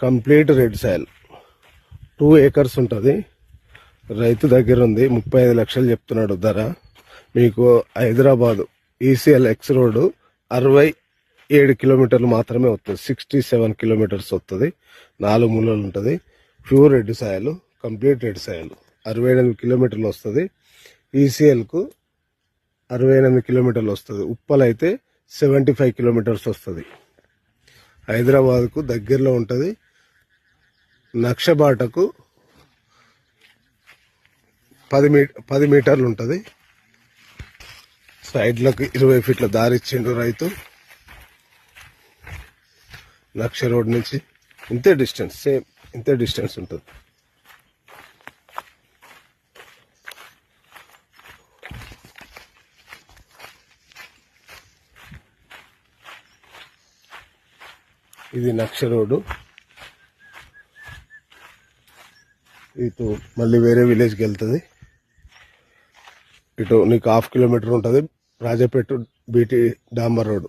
Complete red soil 2 acres ఉంటుంది. రైతు దగ్గర ఉంది. 35 లక్షలు చెప్తున్నాడు ధర. మీకు హైదరాబాద్ ఈసీఎల్ ఎక్స్ రోడ్ 67 కిలోమీటర్లు మాత్రమే వస్తుంది. 67 కిలోమీటర్స్ వస్తుంది. 4 మూలలు ఉంటుంది. Pure red soil, complete red soil 68 కిలోమీటర్లు వస్తుంది. ఈసీఎల్కు 68 కిలోమీటర్లు వస్తుంది. ఉప్పల్ అయితే 75 కిలోమీటర్స్ వస్తుంది. హైదరాబాద్కు దగ్గరలో ఉంటుంది. నక్షబాటకు 10 మీటర్లు ఉంటుంది. సైడ్లకు 20 ఫీట్ల దారి ఇచ్చిండు రైతు. లక్ష రోడ్ నుంచి ఇంతే డిస్టెన్స్, సేమ్ ఇంతే డిస్టెన్స్ ఉంటుంది. ఇది లక్ష రోడ్డు. ఇటు మళ్ళీ వేరే విలేజ్కి వెళ్తుంది. ఇటు నీకు 1/2 కిలోమీటర్ ఉంటుంది రాజపేట బీటీ డాంబర్ రోడ్డు.